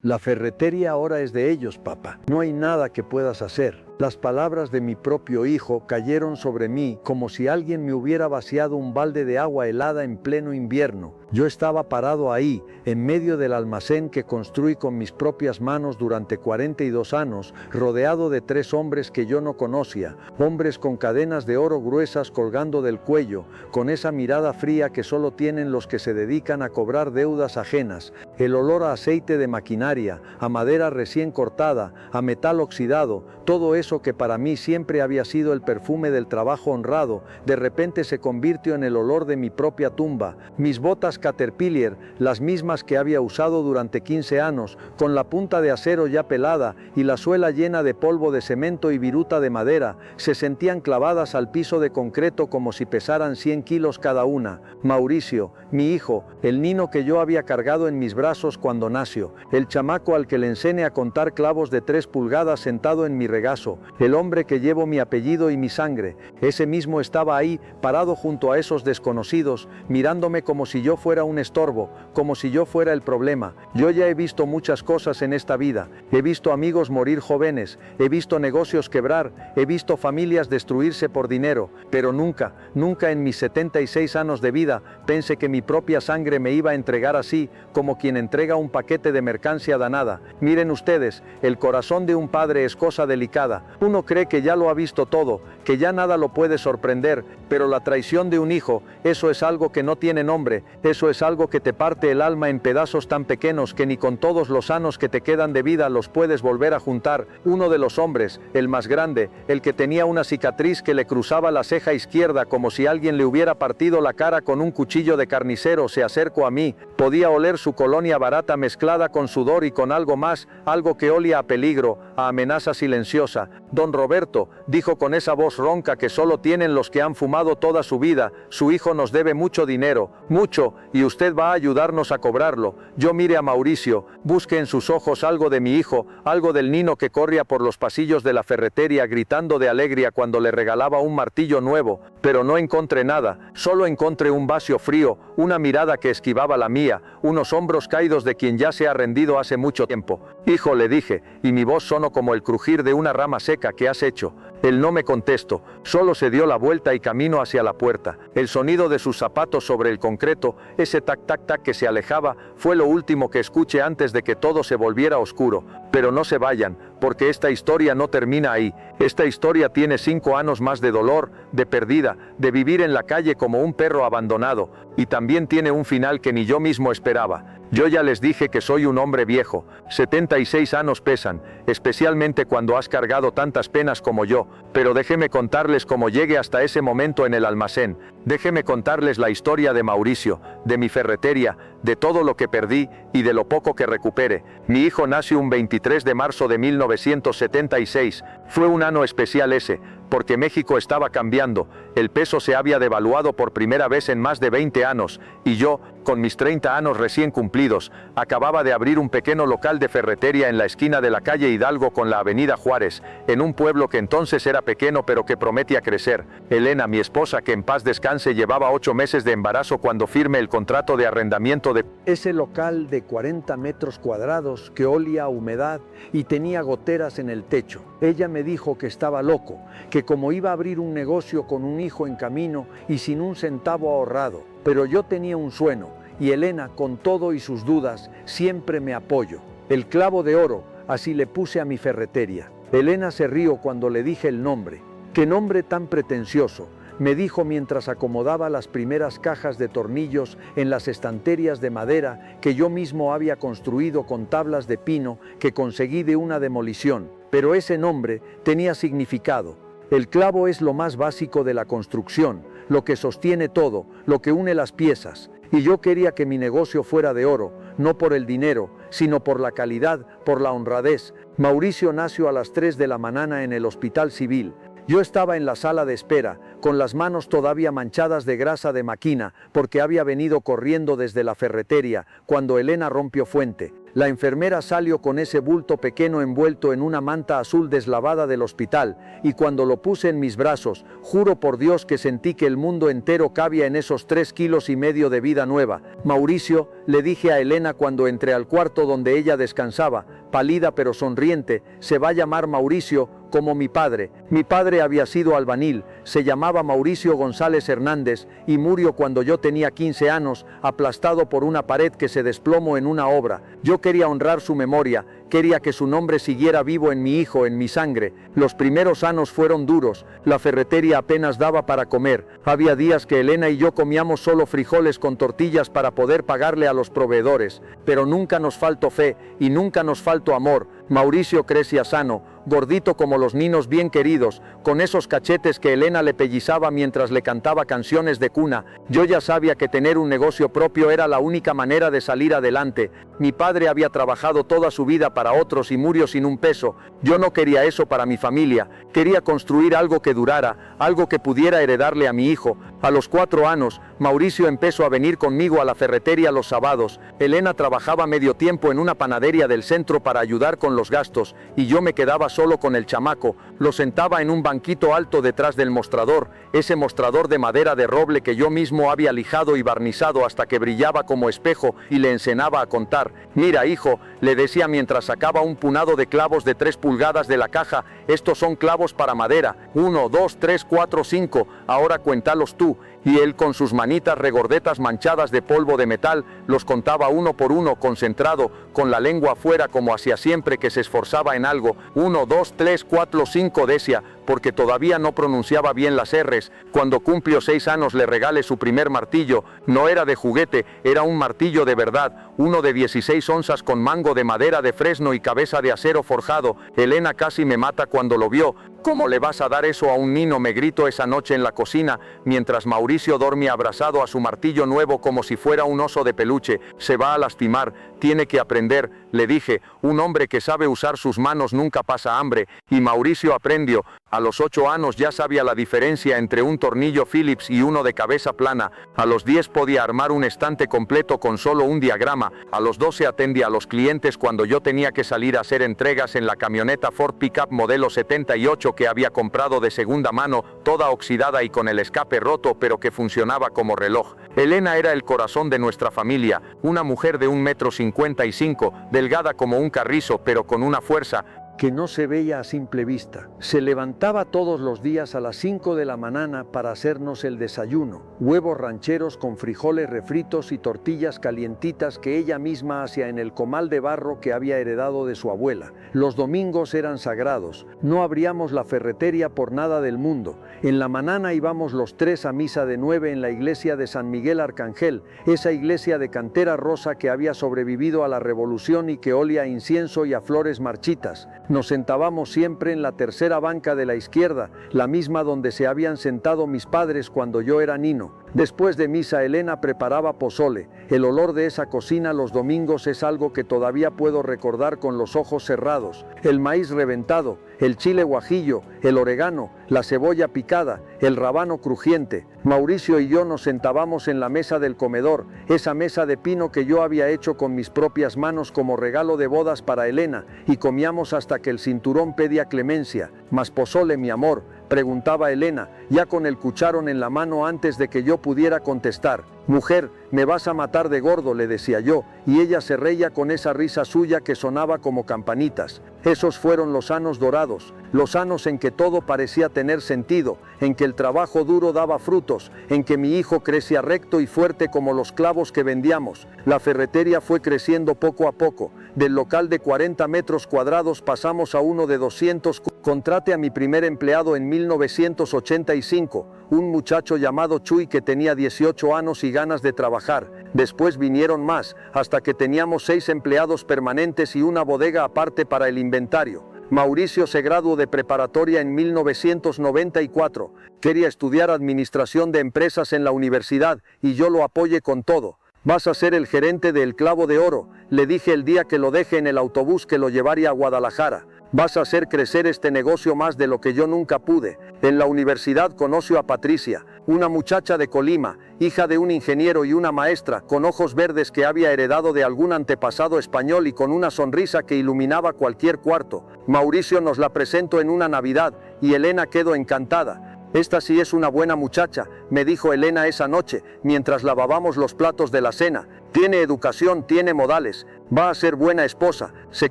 La ferretería ahora es de ellos, papá. No hay nada que puedas hacer. Las palabras de mi propio hijo cayeron sobre mí como si alguien me hubiera vaciado un balde de agua helada en pleno invierno. Yo estaba parado ahí, en medio del almacén que construí con mis propias manos durante 42 años, rodeado de 3 hombres que yo no conocía, hombres con cadenas de oro gruesas colgando del cuello, con esa mirada fría que solo tienen los que se dedican a cobrar deudas ajenas, el olor a aceite de maquinaria, a madera recién cortada, a metal oxidado, todo eso que para mí siempre había sido el perfume del trabajo honrado, de repente se convirtió en el olor de mi propia tumba. Mis botas Caterpillar, las mismas que había usado durante 15 años, con la punta de acero ya pelada y la suela llena de polvo de cemento y viruta de madera, se sentían clavadas al piso de concreto como si pesaran 100 kilos cada una. Mauricio, mi hijo, el niño que yo había cargado en mis brazos cuando nació, el chamaco al que le enseñé a contar clavos de 3 pulgadas sentado en mi regazo, el hombre que llevo mi apellido y mi sangre, ese mismo estaba ahí, parado junto a esos desconocidos, mirándome como si yo fuera un estorbo, como si yo fuera el problema. Yo ya he visto muchas cosas en esta vida, he visto amigos morir jóvenes, he visto negocios quebrar, he visto familias destruirse por dinero, pero nunca, nunca en mis 76 años de vida, pensé que mi propia sangre me iba a entregar así, como quien entrega un paquete de mercancía danada. Miren ustedes, el corazón de un padre es cosa delicada. Uno cree que ya lo ha visto todo, que ya nada lo puede sorprender, pero la traición de un hijo, eso es algo que no tiene nombre, eso es algo que te parte el alma en pedazos tan pequeños que ni con todos los años que te quedan de vida los puedes volver a juntar. Uno de los hombres, el más grande, el que tenía una cicatriz que le cruzaba la ceja izquierda como si alguien le hubiera partido la cara con un cuchillo de carnicero, se acercó a mí. Podía oler su colonia barata mezclada con sudor y con algo más, algo que olía a peligro, a amenaza silenciosa. Don Roberto, dijo con esa voz ronca que solo tienen los que han fumado toda su vida, su hijo nos debe mucho dinero, mucho, y usted va a ayudarnos a cobrarlo. Yo mire a Mauricio, busque en sus ojos algo de mi hijo, algo del niño que corría por los pasillos de la ferretería gritando de alegría cuando le regalaba un martillo nuevo, pero no encontré nada, solo encontré un vacío frío, una mirada que esquivaba la mía, unos hombros caídos de quien ya se ha rendido hace mucho tiempo. Hijo, le dije, y mi voz sonó como el crujir de una rama seca. ¿Qué has hecho? Él no me contestó, solo se dio la vuelta y caminó hacia la puerta. El sonido de sus zapatos sobre el concreto, ese tac-tac-tac que se alejaba, fue lo último que escuché antes de que todo se volviera oscuro. Pero no se vayan, porque esta historia no termina ahí. Esta historia tiene 5 años más de dolor, de pérdida, de vivir en la calle como un perro abandonado, y también tiene un final que ni yo mismo esperaba. Yo ya les dije que soy un hombre viejo, 76 años pesan, especialmente cuando has cargado tantas penas como yo, pero déjeme contarles cómo llegué hasta ese momento en el almacén, déjeme contarles la historia de Mauricio, de mi ferretería, de todo lo que perdí y de lo poco que recupere. Mi hijo nació un 23 de marzo de 1976, fue un año especial ese, porque México estaba cambiando, el peso se había devaluado por primera vez en más de 20 años, y yo, con mis 30 años recién cumplidos, acababa de abrir un pequeño local de ferretería en la esquina de la calle Hidalgo con la avenida Juárez, en un pueblo que entonces era pequeño pero que prometía crecer. Elena, mi esposa, que en paz descanse, llevaba 8 meses de embarazo cuando firmé el contrato de arrendamiento de ese local de 40 metros cuadrados que olía a humedad y tenía goteras en el techo. Ella me dijo que estaba loco, que como iba a abrir un negocio con un hijo en camino y sin un centavo ahorrado, pero yo tenía un sueño, y Elena, con todo y sus dudas, siempre me apoyó. El clavo de oro, así le puse a mi ferretería. Elena se rió cuando le dije el nombre. ¡Qué nombre tan pretencioso!, me dijo mientras acomodaba las primeras cajas de tornillos en las estanterías de madera que yo mismo había construido con tablas de pino que conseguí de una demolición. Pero ese nombre tenía significado. El clavo es lo más básico de la construcción, lo que sostiene todo, lo que une las piezas. Y yo quería que mi negocio fuera de oro, no por el dinero, sino por la calidad, por la honradez. Mauricio nació a las 3 de la mañana en el hospital civil. Yo estaba en la sala de espera, con las manos todavía manchadas de grasa de maquina, porque había venido corriendo desde la ferretería, cuando Elena rompió fuente. La enfermera salió con ese bulto pequeño envuelto en una manta azul deslavada del hospital, y cuando lo puse en mis brazos, juro por Dios que sentí que el mundo entero cabía en esos 3,5 kilos de vida nueva. Mauricio, le dije a Elena cuando entré al cuarto donde ella descansaba, pálida pero sonriente, se va a llamar Mauricio, como mi padre. Mi padre había sido albañil, se llamaba Mauricio González Hernández y murió cuando yo tenía 15 años, aplastado por una pared que se desplomó en una obra. Yo quería honrar su memoria, quería que su nombre siguiera vivo en mi hijo, en mi sangre. Los primeros años fueron duros, la ferretería apenas daba para comer. Había días que Elena y yo comíamos solo frijoles con tortillas para poder pagarle a los proveedores, pero nunca nos faltó fe y nunca nos faltó amor. Mauricio crecía sano, gordito como los niños bien queridos, con esos cachetes que Elena le pellizaba mientras le cantaba canciones de cuna. Yo ya sabía que tener un negocio propio era la única manera de salir adelante. Mi padre había trabajado toda su vida para otros y murió sin un peso. Yo no quería eso para mi familia, quería construir algo que durara, algo que pudiera heredarle a mi hijo. A los 4 años, Mauricio empezó a venir conmigo a la ferretería los sábados. Elena trabajaba medio tiempo en una panadería del centro para ayudar con los gastos, y yo me quedaba solo con el chamaco. Lo sentaba en un banquito alto detrás del mostrador, ese mostrador de madera de roble que yo mismo había lijado y barnizado hasta que brillaba como espejo, y le enseñaba a contar. Mira, hijo, le decía mientras sacaba un punado de clavos de 3 pulgadas de la caja, estos son clavos para madera, 1, 2, 3, 4, 5, ahora cuéntalos tú. Y él con sus manitas regordetas manchadas de polvo de metal, los contaba uno por uno, concentrado, con la lengua afuera como hacía siempre que se esforzaba en algo. 1, 2, 3, 4, 5 decía, porque todavía no pronunciaba bien las R's. Cuando cumplió 6 años le regalé su primer martillo. No era de juguete, era un martillo de verdad, uno de 16 onzas con mango de madera de fresno y cabeza de acero forjado. Elena casi me mata cuando lo vio. ¿Cómo le vas a dar eso a un niño?, me gritó esa noche en la cocina, mientras Mauricio dormía abrazado a su martillo nuevo como si fuera un oso de peluche. Se va a lastimar, tiene que aprender, le dije. Un hombre que sabe usar sus manos nunca pasa hambre, y Mauricio aprendió. A los 8 años ya sabía la diferencia entre un tornillo Phillips y uno de cabeza plana. A los 10 podía armar un estante completo con solo un diagrama. A los 12 atendía a los clientes cuando yo tenía que salir a hacer entregas en la camioneta Ford Pickup modelo 78 que había comprado de segunda mano, toda oxidada y con el escape roto, pero que funcionaba como reloj. Elena era el corazón de nuestra familia, una mujer de 1,55 m, delgada como un carrizo, pero con una fuerza que no se veía a simple vista. Se levantaba todos los días a las 5 de la mañana para hacernos el desayuno, huevos rancheros con frijoles refritos y tortillas calientitas que ella misma hacía en el comal de barro que había heredado de su abuela. Los domingos eran sagrados, no abríamos la ferretería por nada del mundo. En la mañana íbamos los 3 a misa de 9 en la iglesia de San Miguel Arcángel, esa iglesia de cantera rosa que había sobrevivido a la revolución y que olía a incienso y a flores marchitas. Nos sentábamos siempre en la tercera banca de la izquierda, la misma donde se habían sentado mis padres cuando yo era niño. Después de misa Elena preparaba pozole. El olor de esa cocina los domingos es algo que todavía puedo recordar con los ojos cerrados. El maíz reventado, el chile guajillo, el orégano, la cebolla picada, el rábano crujiente. Mauricio y yo nos sentábamos en la mesa del comedor, esa mesa de pino que yo había hecho con mis propias manos como regalo de bodas para Elena, y comíamos hasta que el cinturón pedía clemencia. ¿Más pozole, mi amor?, preguntaba Elena, ya con el cucharón en la mano antes de que yo pudiera contestar. Mujer, me vas a matar de gordo, le decía yo, y ella se reía con esa risa suya que sonaba como campanitas. Esos fueron los años dorados, los años en que todo parecía tener sentido, en que el trabajo duro daba frutos, en que mi hijo crecía recto y fuerte como los clavos que vendíamos. La ferretería fue creciendo poco a poco. Del local de 40 metros cuadrados pasamos a uno de 200. Contraté a mi primer empleado en 1985, un muchacho llamado Chuy que tenía 18 años y ganas de trabajar. Después vinieron más, hasta que teníamos 6 empleados permanentes y una bodega aparte para el inventario. Mauricio se graduó de preparatoria en 1994. Quería estudiar administración de empresas en la universidad y yo lo apoyé con todo. Vas a ser el gerente de El Clavo de Oro, le dije el día que lo dejé en el autobús que lo llevaría a Guadalajara. Vas a hacer crecer este negocio más de lo que yo nunca pude. En la universidad conoció a Patricia, una muchacha de Colima, hija de un ingeniero y una maestra, con ojos verdes que había heredado de algún antepasado español y con una sonrisa que iluminaba cualquier cuarto. Mauricio nos la presentó en una Navidad y Elena quedó encantada. Esta sí es una buena muchacha, me dijo Elena esa noche, mientras lavábamos los platos de la cena. Tiene educación, tiene modales, va a ser buena esposa. Se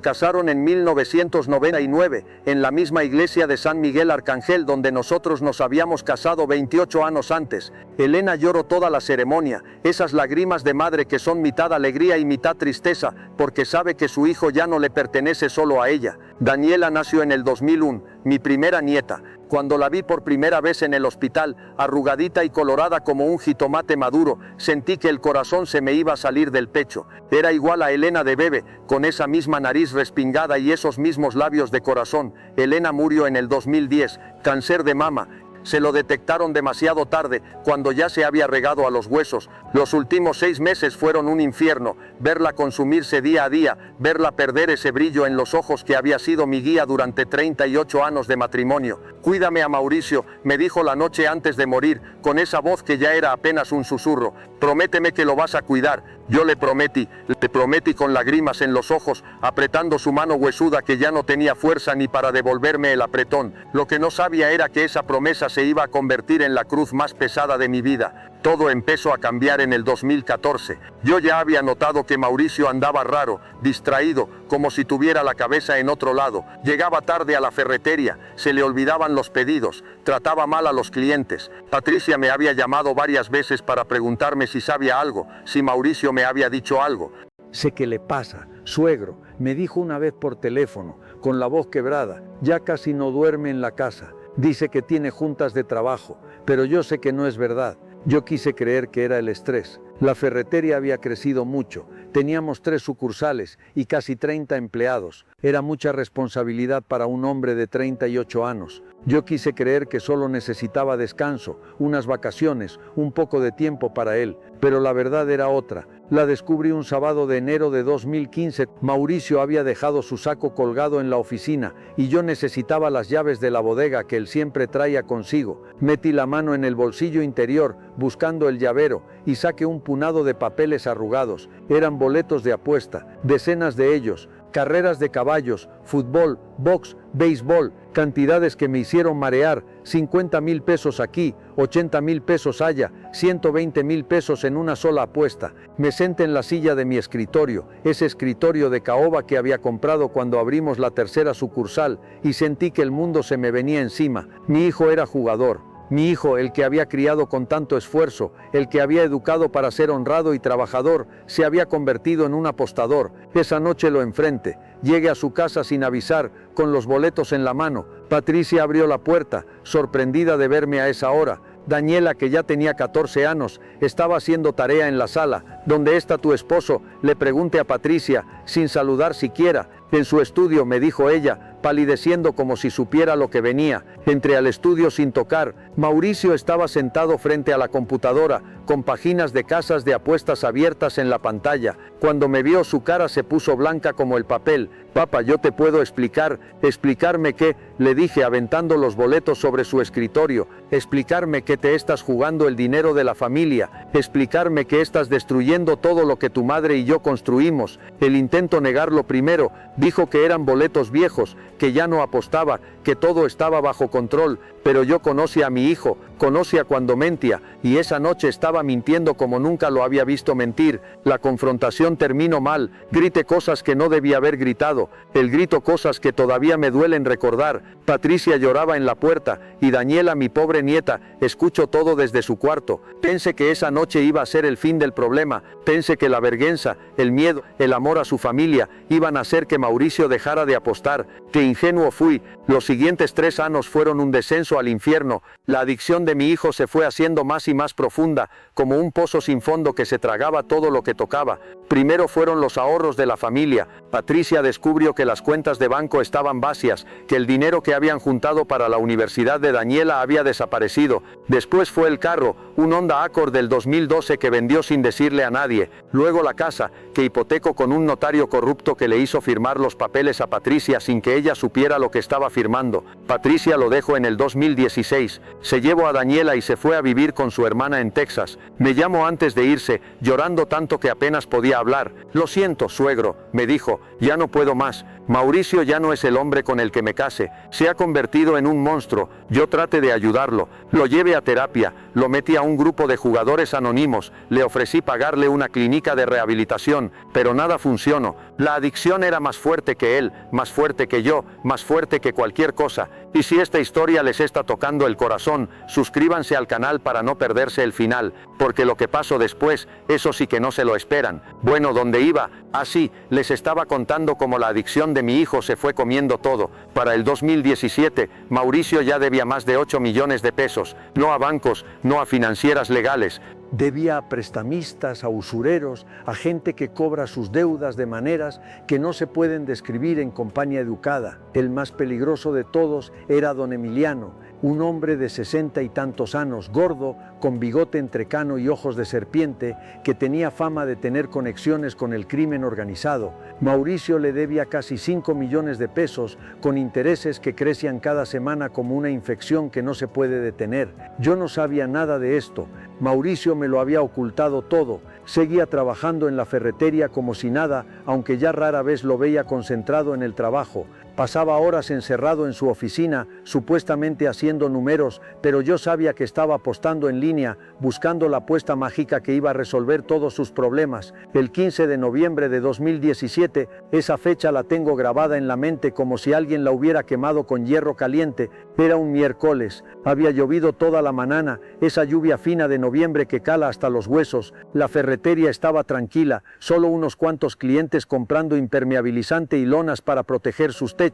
casaron en 1999, en la misma iglesia de San Miguel Arcángel donde nosotros nos habíamos casado 28 años antes. Elena lloró toda la ceremonia, esas lágrimas de madre que son mitad alegría y mitad tristeza, porque sabe que su hijo ya no le pertenece solo a ella. Daniela nació en el 2001, mi primera nieta. Cuando la vi por primera vez en el hospital, arrugadita y colorada como un jitomate maduro, sentí que el corazón se me iba a salir del pecho. Era igual a Elena de bebé, con esa misma nariz respingada y esos mismos labios de corazón. Elena murió en el 2010, cáncer de mama. Se lo detectaron demasiado tarde, cuando ya se había regado a los huesos. Los últimos 6 meses fueron un infierno, verla consumirse día a día, verla perder ese brillo en los ojos que había sido mi guía durante 38 años de matrimonio. Cuídame a Mauricio, me dijo la noche antes de morir, con esa voz que ya era apenas un susurro. Prométeme que lo vas a cuidar. Yo le prometí con lágrimas en los ojos, apretando su mano huesuda que ya no tenía fuerza ni para devolverme el apretón. Lo que no sabía era que esa promesa se iba a convertir en la cruz más pesada de mi vida. Todo empezó a cambiar en el 2014. Yo ya había notado que Mauricio andaba raro, distraído, como si tuviera la cabeza en otro lado. Llegaba tarde a la ferretería, se le olvidaban los pedidos, trataba mal a los clientes. Patricia me había llamado varias veces para preguntarme si sabía algo, si Mauricio me había dicho algo. Sé qué le pasa, suegro, me dijo una vez por teléfono, con la voz quebrada. Ya casi no duerme en la casa. Dice que tiene juntas de trabajo, pero yo sé que no es verdad. Yo quise creer que era el estrés. La ferretería había crecido mucho. Teníamos 3 sucursales y casi 30 empleados. Era mucha responsabilidad para un hombre de 38 años. Yo quise creer que solo necesitaba descanso, unas vacaciones, un poco de tiempo para él. Pero la verdad era otra. La descubrí un sábado de enero de 2015. Mauricio había dejado su saco colgado en la oficina y yo necesitaba las llaves de la bodega que él siempre traía consigo. Metí la mano en el bolsillo interior buscando el llavero y saqué un punado de papeles arrugados. Eran boletos de apuesta, decenas de ellos, carreras de caballos, fútbol, box, béisbol, cantidades que me hicieron marear. 50,000 pesos aquí, 80,000 pesos allá, 120,000 pesos en una sola apuesta. Me senté en la silla de mi escritorio, ese escritorio de caoba que había comprado cuando abrimos la 3ª sucursal, y sentí que el mundo se me venía encima. Mi hijo era jugador. Mi hijo, el que había criado con tanto esfuerzo, el que había educado para ser honrado y trabajador, se había convertido en un apostador. Esa noche lo enfrenté. Llegué a su casa sin avisar, con los boletos en la mano. Patricia abrió la puerta, sorprendida de verme a esa hora. Daniela, que ya tenía 14 años, estaba haciendo tarea en la sala. ¿Dónde está tu esposo?, le pregunté a Patricia, sin saludar siquiera. En su estudio, me dijo ella, palideciendo como si supiera lo que venía. Entré al estudio sin tocar. Mauricio estaba sentado frente a la computadora, con páginas de casas de apuestas abiertas en la pantalla. Cuando me vio, su cara se puso blanca como el papel. Papá, yo te puedo explicar. ¿Explicarme qué?, le dije, aventando los boletos sobre su escritorio. Explicarme que te estás jugando el dinero de la familia. Explicarme que estás destruyendo todo lo que tu madre y yo construimos. Él intentó negarlo primero. Dijo que eran boletos viejos, que ya no apostaba, que todo estaba bajo control. Pero yo conocí a mi hijo, conocía cuando mentía, y esa noche estaba mintiendo como nunca lo había visto mentir. La confrontación terminó mal. Grité cosas que no debía haber gritado. Él gritó cosas que todavía me duelen recordar. Patricia lloraba en la puerta, y Daniela, mi pobre nieta, escuchó todo desde su cuarto. Pensé que esa noche iba a ser el fin del problema. Pensé que la vergüenza, el miedo, el amor a su familia, iban a hacer que Mauricio dejara de apostar. Qué ingenuo fui. Los siguientes 3 años fueron un descenso al infierno. La adicción adicción de mi hijo se fue haciendo más y más profunda, como un pozo sin fondo que se tragaba todo lo que tocaba. Primero fueron los ahorros de la familia. Patricia descubrió que las cuentas de banco estaban vacías, que el dinero que habían juntado para la universidad de Daniela había desaparecido. Después fue el carro, un Honda Accord del 2012 que vendió sin decirle a nadie. Luego la casa, que hipotecó con un notario corrupto que le hizo firmar los papeles a Patricia sin que ella supiera lo que estaba firmando. Patricia lo dejó en el 2016. Se llevó a Daniela y se fue a vivir con su hermana en Texas. Me llamó antes de irse, llorando tanto que apenas podía hablar. Lo siento, suegro, me dijo, ya no puedo más. Mauricio ya no es el hombre con el que me case. Se ha convertido en un monstruo. Yo traté de ayudarlo. Lo llevé a terapia. Lo metí a un grupo de jugadores anónimos. Le ofrecí pagarle una clínica de rehabilitación, pero nada funcionó. La adicción era más fuerte que él, más fuerte que yo, más fuerte que cualquier cosa. Y si esta historia les está tocando el corazón, suscríbanse al canal para no perderse el final, porque lo que pasó después, eso sí que no se lo esperan. Bueno, ¿dónde iba? Así, les estaba contando cómo la adicción de mi hijo se fue comiendo todo. Para el 2017, Mauricio ya debía más de 8 millones de pesos, no a bancos, no a financieras legales. Debía a prestamistas, a usureros, a gente que cobra sus deudas de maneras que no se pueden describir en compañía educada. El más peligroso de todos era don Emiliano, un hombre de 60 y tantos años, gordo, con bigote entrecano y ojos de serpiente, que tenía fama de tener conexiones con el crimen organizado. Mauricio le debía casi 5 millones de pesos, con intereses que crecían cada semana como una infección que no se puede detener. Yo no sabía nada de esto. Mauricio me lo había ocultado todo. Seguía trabajando en la ferretería como si nada, aunque ya rara vez lo veía concentrado en el trabajo. Pasaba horas encerrado en su oficina, supuestamente haciendo números, pero yo sabía que estaba apostando en línea, buscando la apuesta mágica que iba a resolver todos sus problemas. El 15 de noviembre de 2017, esa fecha la tengo grabada en la mente como si alguien la hubiera quemado con hierro caliente. Era un miércoles, había llovido toda la mañana, esa lluvia fina de noviembre que cala hasta los huesos. La ferretería estaba tranquila, solo unos cuantos clientes comprando impermeabilizante y lonas para proteger sus techos.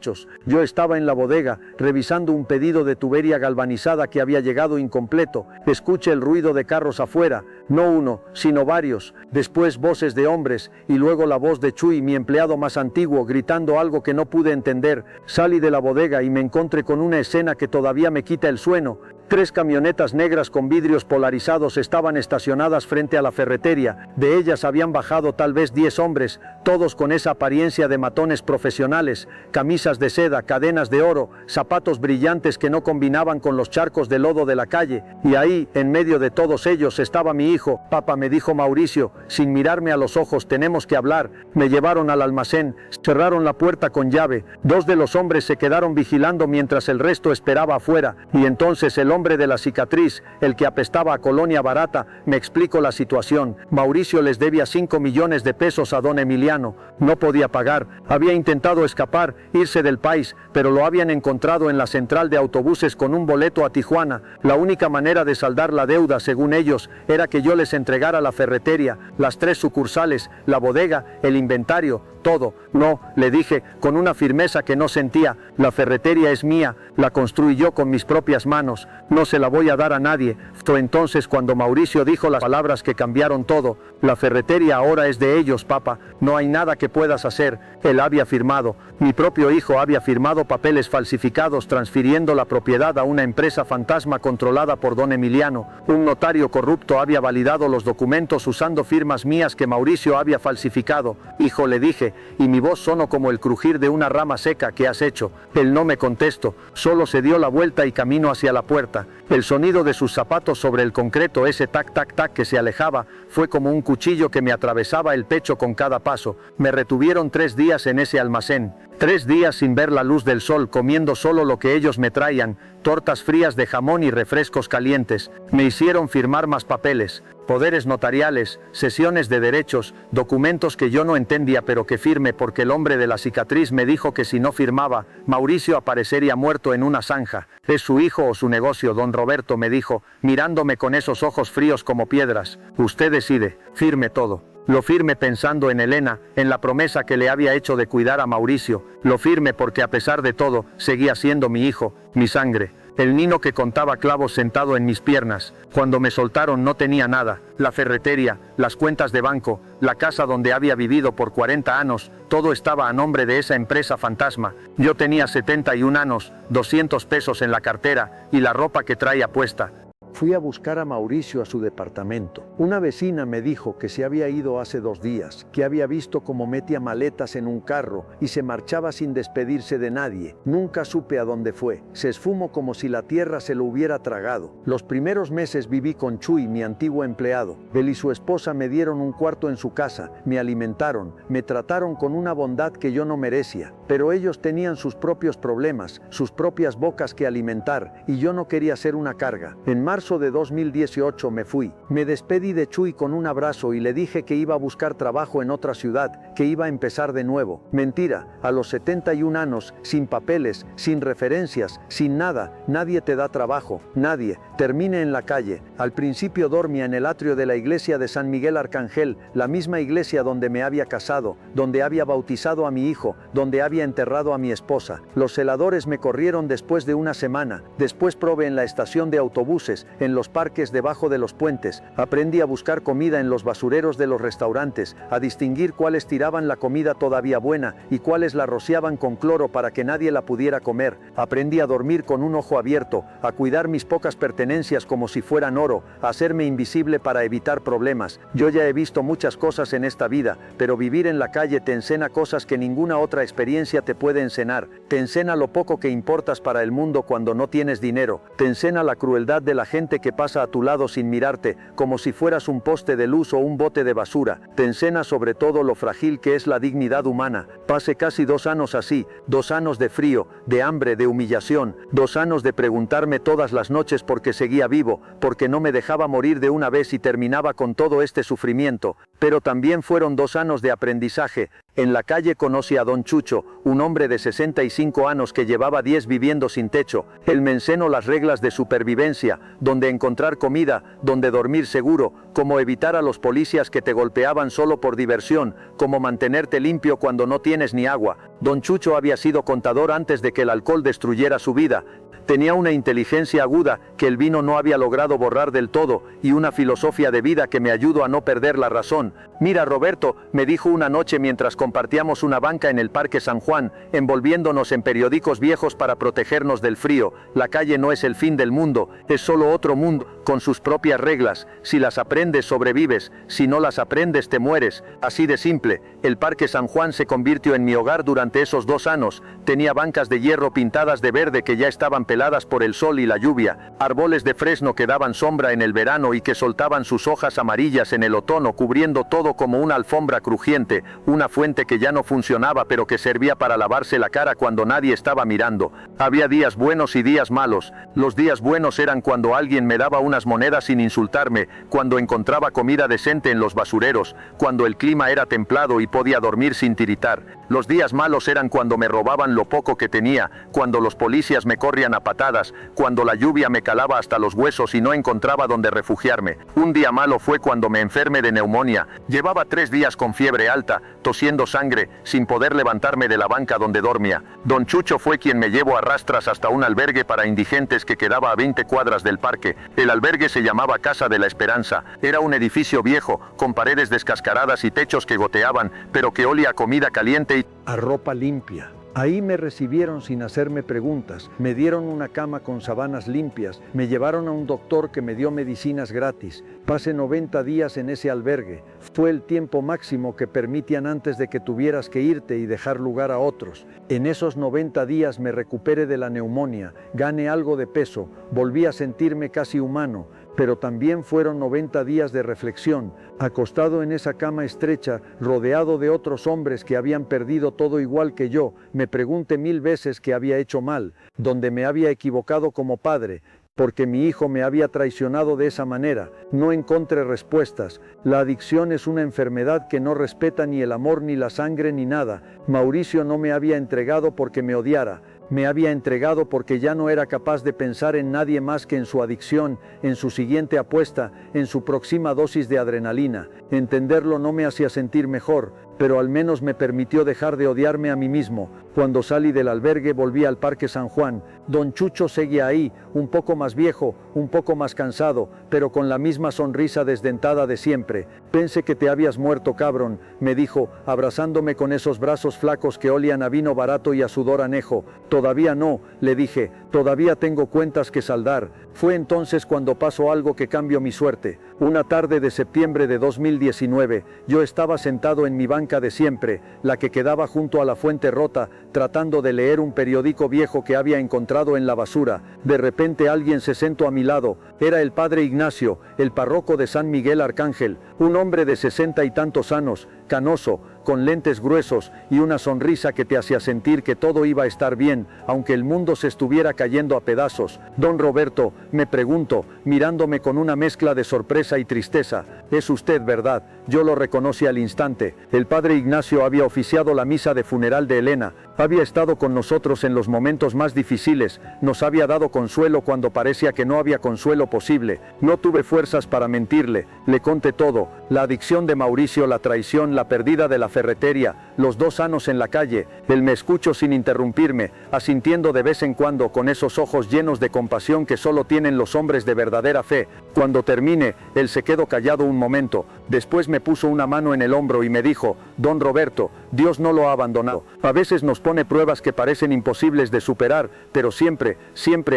Yo estaba en la bodega, revisando un pedido de tubería galvanizada que había llegado incompleto. Escuché el ruido de carros afuera, no uno, sino varios. Después voces de hombres, y luego la voz de Chuy, mi empleado más antiguo, gritando algo que no pude entender. Salí de la bodega y me encontré con una escena que todavía me quita el sueño. 3 camionetas negras con vidrios polarizados estaban estacionadas frente a la ferretería. De ellas habían bajado tal vez 10 hombres, todos con esa apariencia de matones profesionales, camisas de seda, cadenas de oro, zapatos brillantes que no combinaban con los charcos de lodo de la calle. Y ahí, en medio de todos ellos, estaba mi hijo. Papá, me dijo Mauricio, sin mirarme a los ojos, tenemos que hablar. Me llevaron al almacén, cerraron la puerta con llave. 2 de los hombres se quedaron vigilando mientras el resto esperaba afuera. Y entonces el hombre de la cicatriz, el que apestaba a colonia barata, me explicó la situación. Mauricio les debía 5 millones de pesos a don Emiliano. No podía pagar. Había intentado escapar, irse del país, pero lo habían encontrado en la central de autobuses con un boleto a Tijuana. La única manera de saldar la deuda, según ellos, era que yo les entregara la ferretería, las 3 sucursales, la bodega, el inventario, todo. No, le dije, con una firmeza que no sentía, la ferretería es mía, la construí yo con mis propias manos, no se la voy a dar a nadie. Fue entonces cuando Mauricio dijo las palabras que cambiaron todo. La ferretería ahora es de ellos, papá, no hay nada que puedas hacer. Él había firmado, mi propio hijo había firmado papeles falsificados transfiriendo la propiedad a una empresa fantasma controlada por don Emiliano. Un notario corrupto había validado los documentos usando firmas mías que Mauricio había falsificado. Hijo, le dije, y mi voz sonó como el crujir de una rama seca. ¿Qué has hecho? Él no me contestó, solo se dio la vuelta y caminó hacia la puerta. El sonido de sus zapatos sobre el concreto, ese tac tac tac que se alejaba, fue como un cuchillo que me atravesaba el pecho con cada paso. Me retuvieron 3 días en ese almacén. 3 días sin ver la luz del sol, comiendo solo lo que ellos me traían, tortas frías de jamón y refrescos calientes. Me hicieron firmar más papeles, poderes notariales, sesiones de derechos, documentos que yo no entendía pero que firme porque el hombre de la cicatriz me dijo que si no firmaba, Mauricio aparecería muerto en una zanja. ¿Es su hijo o su negocio, don Roberto?, me dijo, mirándome con esos ojos fríos como piedras. Usted decide, firme todo. Lo firme pensando en Elena, en la promesa que le había hecho de cuidar a Mauricio. Lo firme porque a pesar de todo, seguía siendo mi hijo, mi sangre. el nino que contaba clavos sentado en mis piernas. Cuando me soltaron no tenía nada, la ferretería, las cuentas de banco, la casa donde había vivido por 40 años, todo estaba a nombre de esa empresa fantasma. Yo tenía 71 años, 200 pesos en la cartera y la ropa que traía puesta. Fui a buscar a Mauricio a su departamento. Una vecina me dijo que se había ido hace 2 días, que había visto cómo metía maletas en un carro y se marchaba sin despedirse de nadie. Nunca supe a dónde fue. Se esfumó como si la tierra se lo hubiera tragado. Los primeros meses viví con Chuy, mi antiguo empleado. Él y su esposa me dieron un cuarto en su casa, me alimentaron, me trataron con una bondad que yo no merecía. Pero ellos tenían sus propios problemas, sus propias bocas que alimentar, y yo no quería ser una carga. En marzo de 2018 me fui. Me despedí de Chuy con un abrazo y le dije que iba a buscar trabajo en otra ciudad, que iba a empezar de nuevo. Mentira, a los 71 años, sin papeles, sin referencias, sin nada, nadie te da trabajo, nadie. Terminé en la calle. Al principio dormía en el atrio de la iglesia de San Miguel Arcángel, la misma iglesia donde me había casado, donde había bautizado a mi hijo, donde había enterrado a mi esposa. Los celadores me corrieron después de una semana. Después probé en la estación de autobuses, en los parques debajo de los puentes. Aprendí a buscar comida en los basureros de los restaurantes, a distinguir cuáles tiraban la comida todavía buena y cuáles la rociaban con cloro para que nadie la pudiera comer. Aprendí a dormir con un ojo abierto, a cuidar mis pocas pertenencias como si fueran oro, a hacerme invisible para evitar problemas. Yo ya he visto muchas cosas en esta vida, pero vivir en la calle te enseña cosas que ninguna otra experiencia te puede enseñar. Te enseña lo poco que importas para el mundo cuando no tienes dinero. Te enseña la crueldad de la gente que pasa a tu lado sin mirarte, como si fueras un poste de luz o un bote de basura. Te enseña sobre todo lo frágil que es la dignidad humana. Pasé casi 2 años así, 2 años de frío, de hambre, de humillación, 2 años de preguntarme todas las noches por qué seguía vivo, porque no me dejaba morir de una vez y terminaba con todo este sufrimiento. Pero también fueron 2 años de aprendizaje. En la calle conocí a Don Chucho, un hombre de 65 años que llevaba 10 viviendo sin techo. Él me enseñó las reglas de supervivencia, dónde encontrar comida, dónde dormir seguro, cómo evitar a los policías que te golpeaban solo por diversión, cómo mantenerte limpio cuando no tienes ni agua. Don Chucho había sido contador antes de que el alcohol destruyera su vida. Tenía una inteligencia aguda que el vino no había logrado borrar del todo y una filosofía de vida que me ayudó a no perder la razón. Mira, Roberto, me dijo una noche mientras compartíamos una banca en el Parque San Juan, envolviéndonos en periódicos viejos para protegernos del frío: la calle no es el fin del mundo, es solo otro mundo, con sus propias reglas. Si las aprendes, sobrevives; si no las aprendes, te mueres. Así de simple. El Parque San Juan se convirtió en mi hogar durante esos 2 años. Tenía bancas de hierro pintadas de verde que ya estaban peladas por el sol y la lluvia, árboles de fresno que daban sombra en el verano y que soltaban sus hojas amarillas en el otoño, cubriendo todo como una alfombra crujiente, una fuente que ya no funcionaba pero que servía para lavarse la cara cuando nadie estaba mirando. Había días buenos y días malos. Los días buenos eran cuando alguien me daba unas monedas sin insultarme, cuando encontraba comida decente en los basureros, cuando el clima era templado y podía dormir sin tiritar. Los días malos eran cuando me robaban lo poco que tenía, cuando los policías me corrían a patadas, cuando la lluvia me calaba hasta los huesos y no encontraba dónde refugiarme. Un día malo fue cuando me enfermé de neumonía. Llevaba 3 días con fiebre alta, tosiendo sangre, sin poder levantarme de la banca donde dormía. Don Chucho fue quien me llevó a rastras hasta un albergue para indigentes que quedaba a 20 cuadras del parque. El albergue se llamaba Casa de la Esperanza. Era un edificio viejo, con paredes descascaradas y techos que goteaban, pero que olía a comida caliente y a ropa limpia. Ahí me recibieron sin hacerme preguntas, me dieron una cama con sábanas limpias, me llevaron a un doctor que me dio medicinas gratis. Pasé 90 días en ese albergue. Fue el tiempo máximo que permitían antes de que tuvieras que irte y dejar lugar a otros. En esos 90 días me recuperé de la neumonía, gané algo de peso, volví a sentirme casi humano. Pero también fueron 90 días de reflexión, acostado en esa cama estrecha, rodeado de otros hombres que habían perdido todo igual que yo. Me pregunté 1000 veces qué había hecho mal, dónde me había equivocado como padre, porque mi hijo me había traicionado de esa manera. No encontré respuestas. La adicción es una enfermedad que no respeta ni el amor, ni la sangre, ni nada. Mauricio no me había entregado porque me odiara. Me había entregado porque ya no era capaz de pensar en nadie más que en su adicción, en su siguiente apuesta, en su próxima dosis de adrenalina. Entenderlo no me hacía sentir mejor, pero al menos me permitió dejar de odiarme a mí mismo. Cuando salí del albergue volví al Parque San Juan. Don Chucho seguía ahí, un poco más viejo, un poco más cansado, pero con la misma sonrisa desdentada de siempre. Pensé que te habías muerto, cabrón, me dijo, abrazándome con esos brazos flacos que olían a vino barato y a sudor anejo. Todavía no, le dije, todavía tengo cuentas que saldar. Fue entonces cuando pasó algo que cambió mi suerte. Una tarde de septiembre de 2019, yo estaba sentado en mi banca de siempre, la que quedaba junto a la fuente rota, tratando de leer un periódico viejo que había encontrado en la basura. De repente alguien se sentó a mi lado. Era el padre Ignacio, el párroco de San Miguel Arcángel, un hombre de 60 y tantos años, canoso, con lentes gruesos y una sonrisa que te hacía sentir que todo iba a estar bien, aunque el mundo se estuviera cayendo a pedazos. Don Roberto, me pregunto, mirándome con una mezcla de sorpresa y tristeza, es usted, ¿verdad? Yo lo reconocí al instante. El padre Ignacio había oficiado la misa de funeral de Elena, había estado con nosotros en los momentos más difíciles, nos había dado consuelo cuando parecía que no había consuelo posible. No tuve fuerzas para mentirle, le conté todo, la adicción de Mauricio, la traición, la pérdida de la ferretería, los 2 años en la calle. Él me escuchó sin interrumpirme, asintiendo de vez en cuando con esos ojos llenos de compasión que solo tienen los hombres de verdadera fe. Cuando terminé, él se quedó callado un momento, después me puso una mano en el hombro y me dijo, Don Roberto, Dios no lo ha abandonado. A veces nos pone pruebas que parecen imposibles de superar, pero siempre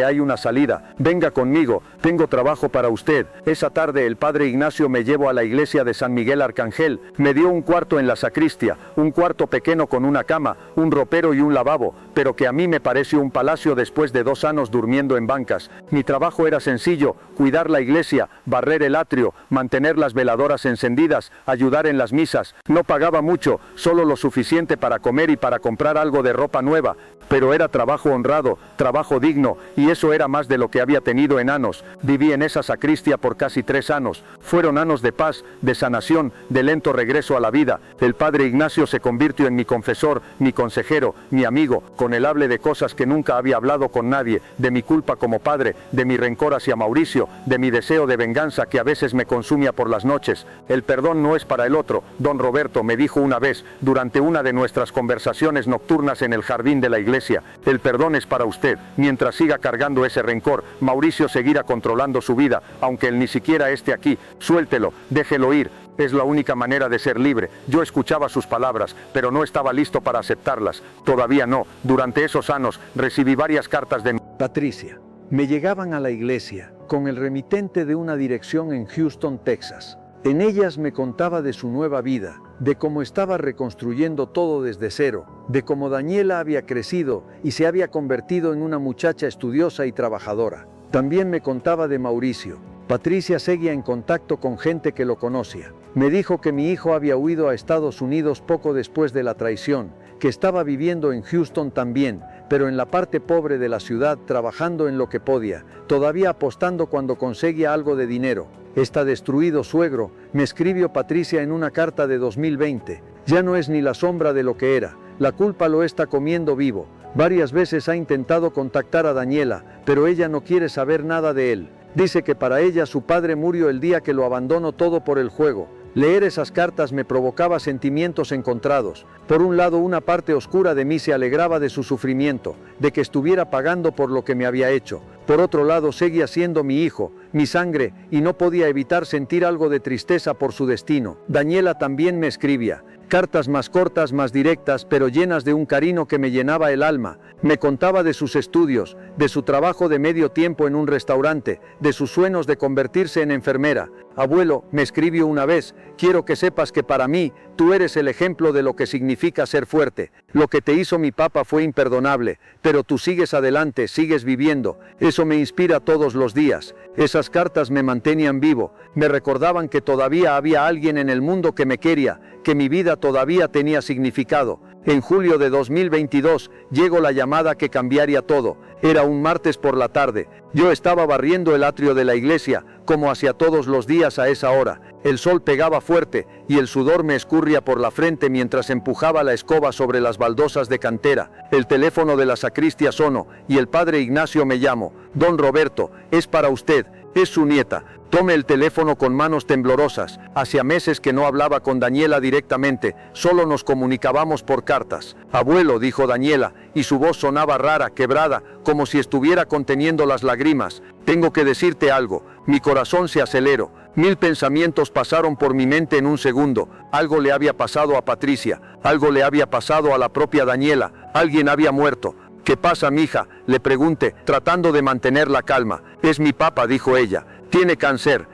hay una salida. Venga conmigo, tengo trabajo para usted. Esa tarde el padre Ignacio me llevó a la iglesia de San Miguel Arcángel, me dio un cuarto en la sacristia, un cuarto pequeño con una cama, un ropero y un lavabo, pero que a mí me pareció un palacio después de 2 años durmiendo en bancas. Mi trabajo era sencillo, cuidar la iglesia, barrer el atrio, mantener las veladoras encendidas, ayudar en las misas. No pagaba mucho, solo lo suficiente para comer y para comprar algo de ropa nueva, pero era trabajo honrado, trabajo digno, y eso era más de lo que había tenido en años. Viví en esa sacristia por casi 3 años. Fueron años de paz, de sanación, de lento regreso a la vida. El padre Ignacio se convirtió en mi confesor, mi consejero, mi amigo. Con él hablé de cosas que nunca había hablado con nadie, de mi culpa como padre, de mi rencor hacia Mauricio, de mi deseo de venganza que a veces me consumía por las noches. El perdón no es para el otro, don Roberto me dijo una vez, durante una de nuestras conversaciones nocturnas en el jardín de la iglesia. El perdón es para usted. Mientras siga cargando ese rencor, Mauricio seguirá controlando su vida, aunque él ni siquiera esté aquí. Suéltelo, déjelo ir. Es la única manera de ser libre. Yo escuchaba sus palabras, pero no estaba listo para aceptarlas. Todavía no. Durante esos años, recibí varias cartas de Patricia. Me llegaban a la iglesia, con el remitente de una dirección en Houston, Texas. En ellas me contaba de su nueva vida, de cómo estaba reconstruyendo todo desde cero, de cómo Daniela había crecido y se había convertido en una muchacha estudiosa y trabajadora. También me contaba de Mauricio. Patricia seguía en contacto con gente que lo conocía. Me dijo que mi hijo había huido a Estados Unidos poco después de la traición, que estaba viviendo en Houston también, pero en la parte pobre de la ciudad trabajando en lo que podía, todavía apostando cuando conseguía algo de dinero. Está destruido, suegro, me escribió Patricia en una carta de 2020. Ya no es ni la sombra de lo que era, la culpa lo está comiendo vivo. Varias veces ha intentado contactar a Daniela, pero ella no quiere saber nada de él. Dice que para ella su padre murió el día que lo abandonó todo por el juego. Leer esas cartas me provocaba sentimientos encontrados. Por un lado, una parte oscura de mí se alegraba de su sufrimiento, de que estuviera pagando por lo que me había hecho. Por otro lado, seguía siendo mi hijo, mi sangre, y no podía evitar sentir algo de tristeza por su destino. Daniela también me escribía. Cartas más cortas, más directas, pero llenas de un cariño que me llenaba el alma. Me contaba de sus estudios, de su trabajo de medio tiempo en un restaurante, de sus sueños de convertirse en enfermera. Abuelo, me escribió una vez, quiero que sepas que para mí, tú eres el ejemplo de lo que significa ser fuerte. Lo que te hizo mi papá fue imperdonable, pero tú sigues adelante, sigues viviendo. Eso me inspira todos los días. Esas cartas me mantenían vivo, me recordaban que todavía había alguien en el mundo que me quería, que mi vida todavía tenía significado. En julio de 2022, llegó la llamada que cambiaría todo. Era un martes por la tarde. Yo estaba barriendo el atrio de la iglesia, como hacía todos los días a esa hora. El sol pegaba fuerte, y el sudor me escurría por la frente mientras empujaba la escoba sobre las baldosas de cantera. El teléfono de la sacristia sonó, y el padre Ignacio me llamó. Don Roberto, es para usted. Es su nieta. Tome el teléfono con manos temblorosas. Hacía meses que no hablaba con Daniela directamente, solo nos comunicábamos por cartas. Abuelo, dijo Daniela, y su voz sonaba rara, quebrada, como si estuviera conteniendo las lágrimas. Tengo que decirte algo. Mi corazón se aceleró. 1000 pensamientos pasaron por mi mente en un segundo. Algo le había pasado a Patricia, algo le había pasado a la propia Daniela, alguien había muerto. ¿Qué pasa, mija?, le pregunté, tratando de mantener la calma. Es mi papá, dijo ella. Tiene cáncer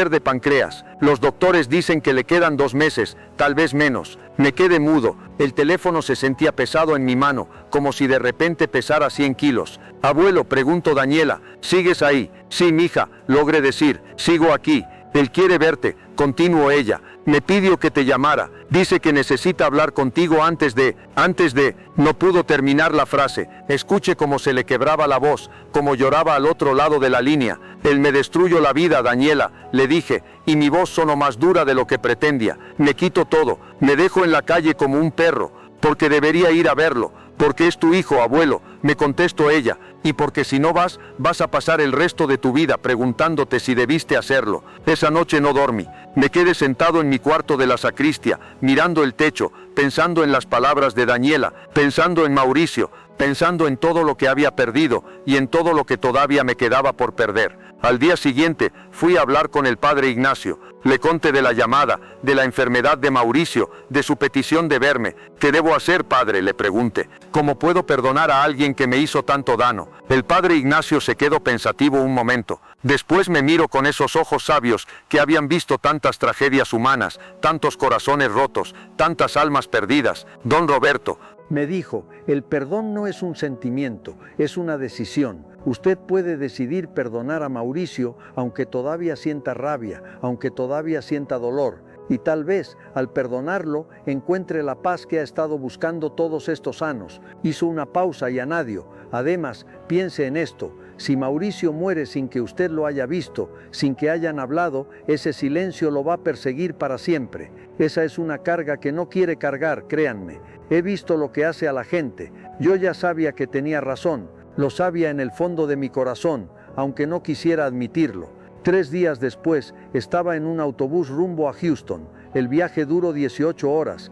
de páncreas. Los doctores dicen que le quedan 2 meses, tal vez menos. Me quedé mudo. El teléfono se sentía pesado en mi mano, como si de repente pesara 100 kilos. Abuelo, preguntó Daniela, ¿sigues ahí? Sí, mija, logré decir, sigo aquí. Él quiere verte, continuó ella. Me pidió que te llamara. Dice que necesita hablar contigo antes de... No pudo terminar la frase. Escuche cómo se le quebraba la voz, cómo lloraba al otro lado de la línea. Él me destruyó la vida, Daniela, le dije, y mi voz sonó más dura de lo que pretendía. Me quito todo, me dejo en la calle como un perro, porque debería ir a verlo, porque es tu hijo, abuelo, me contestó ella, y porque si no vas a pasar el resto de tu vida preguntándote si debiste hacerlo. Esa noche no dormí. Me quedé sentado en mi cuarto de la sacristia, mirando el techo, pensando en las palabras de Daniela, pensando en Mauricio, pensando en todo lo que había perdido y en todo lo que todavía me quedaba por perder. Al día siguiente fui a hablar con el padre Ignacio. Le conté de la llamada, de la enfermedad de Mauricio, de su petición de verme. ¿Qué debo hacer, padre?, le pregunté. ¿Cómo puedo perdonar a alguien que me hizo tanto daño? El padre Ignacio se quedó pensativo un momento. Después me miró con esos ojos sabios que habían visto tantas tragedias humanas, tantos corazones rotos, tantas almas perdidas. Don Roberto, me dijo, el perdón no es un sentimiento, es una decisión. Usted puede decidir perdonar a Mauricio aunque todavía sienta rabia, aunque todavía sienta dolor. Y tal vez, al perdonarlo, encuentre la paz que ha estado buscando todos estos años. Hizo una pausa y añadió, además, piense en esto. Si Mauricio muere sin que usted lo haya visto, sin que hayan hablado, ese silencio lo va a perseguir para siempre. Esa es una carga que no quiere cargar, créanme. He visto lo que hace a la gente. Yo ya sabía que tenía razón. Lo sabía en el fondo de mi corazón, aunque no quisiera admitirlo. 3 días después, estaba en un autobús rumbo a Houston. El viaje duró 18 horas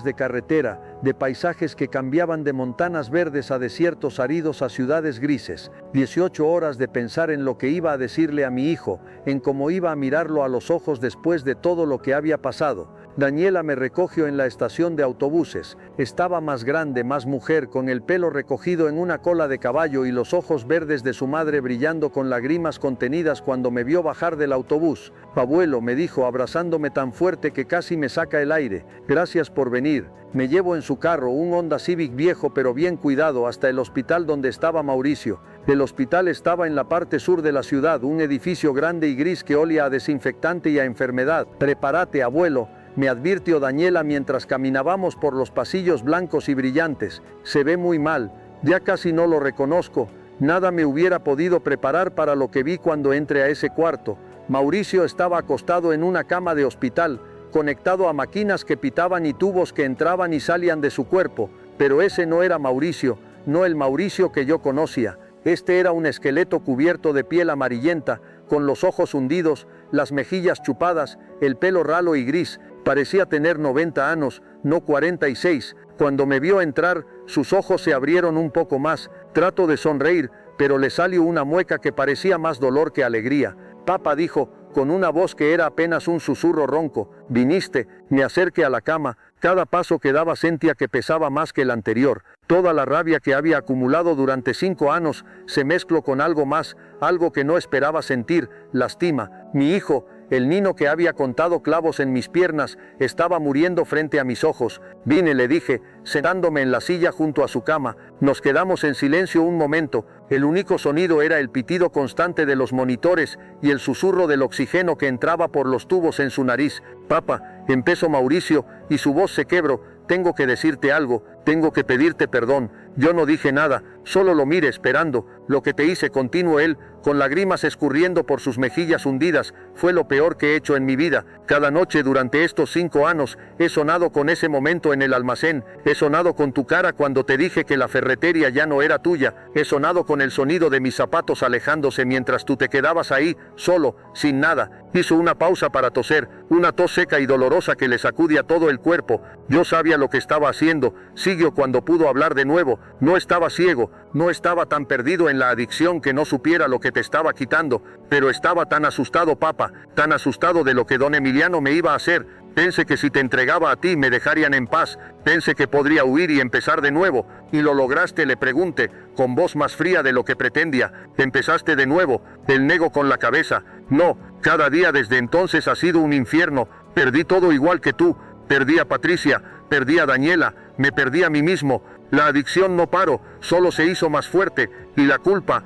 de carretera, de paisajes que cambiaban de montanas verdes a desiertos áridos a ciudades grises. 18 horas de pensar en lo que iba a decirle a mi hijo, en cómo iba a mirarlo a los ojos después de todo lo que había pasado. Daniela me recogió en la estación de autobuses. Estaba más grande, más mujer, con el pelo recogido en una cola de caballo y los ojos verdes de su madre brillando con lágrimas contenidas cuando me vio bajar del autobús. Abuelo, me dijo, abrazándome tan fuerte que casi me saca el aire. Gracias por venir. Me llevo en su carro, un Honda Civic viejo pero bien cuidado, hasta el hospital donde estaba Mauricio. El hospital estaba en la parte sur de la ciudad, un edificio grande y gris que olía a desinfectante y a enfermedad. Prepárate, abuelo, me advirtió Daniela mientras caminábamos por los pasillos blancos y brillantes. Se ve muy mal, ya casi no lo reconozco. Nada me hubiera podido preparar para lo que vi cuando entré a ese cuarto. Mauricio estaba acostado en una cama de hospital, conectado a máquinas que pitaban y tubos que entraban y salían de su cuerpo. Pero ese no era Mauricio, no el Mauricio que yo conocía. Este era un esqueleto cubierto de piel amarillenta, con los ojos hundidos, las mejillas chupadas, el pelo ralo y gris. Parecía tener 90 años, no 46. Cuando me vio entrar, sus ojos se abrieron un poco más. Trató de sonreír, pero le salió una mueca que parecía más dolor que alegría. Papá, dijo, con una voz que era apenas un susurro ronco. Viniste, me acerqué a la cama. Cada paso que daba sentía que pesaba más que el anterior. Toda la rabia que había acumulado durante 5 años se mezcló con algo más, algo que no esperaba sentir, lástima. Mi hijo, el niño que había contado clavos en mis piernas, estaba muriendo frente a mis ojos. Vine, le dije, sentándome en la silla junto a su cama. Nos quedamos en silencio un momento. El único sonido era el pitido constante de los monitores y el susurro del oxígeno que entraba por los tubos en su nariz. Papá, empezó Mauricio, y su voz se quebró. Tengo que decirte algo, tengo que pedirte perdón. Yo no dije nada, solo lo miré esperando. Lo que te hice, continuó él, con lágrimas escurriendo por sus mejillas hundidas. Fue lo peor que he hecho en mi vida. Cada noche durante estos 5 años he sonado con ese momento en el almacén. He sonado con tu cara cuando te dije que la ferretería ya no era tuya. He sonado con el sonido de mis zapatos alejándose mientras tú te quedabas ahí, solo, sin nada. Hizo una pausa para toser, una tos seca y dolorosa que le sacudía todo el cuerpo. Yo sabía lo que estaba haciendo. Siguió cuando pudo hablar de nuevo. No estaba ciego, no estaba tan perdido en la adicción que no supiera lo que te estaba quitando, pero estaba tan asustado, papá, tan asustado de lo que don Emiliano me iba a hacer. Pensé que si te entregaba a ti me dejarían en paz. Pensé que podría huir y empezar de nuevo. ¿Y lo lograste?, le pregunté, con voz más fría de lo que pretendía. ¿Empezaste de nuevo? Él negó con la cabeza. No, cada día desde entonces ha sido un infierno. Perdí todo igual que tú. Perdí a Patricia, perdí a Daniela, me perdí a mí mismo. La adicción no paró, solo se hizo más fuerte. Y la culpa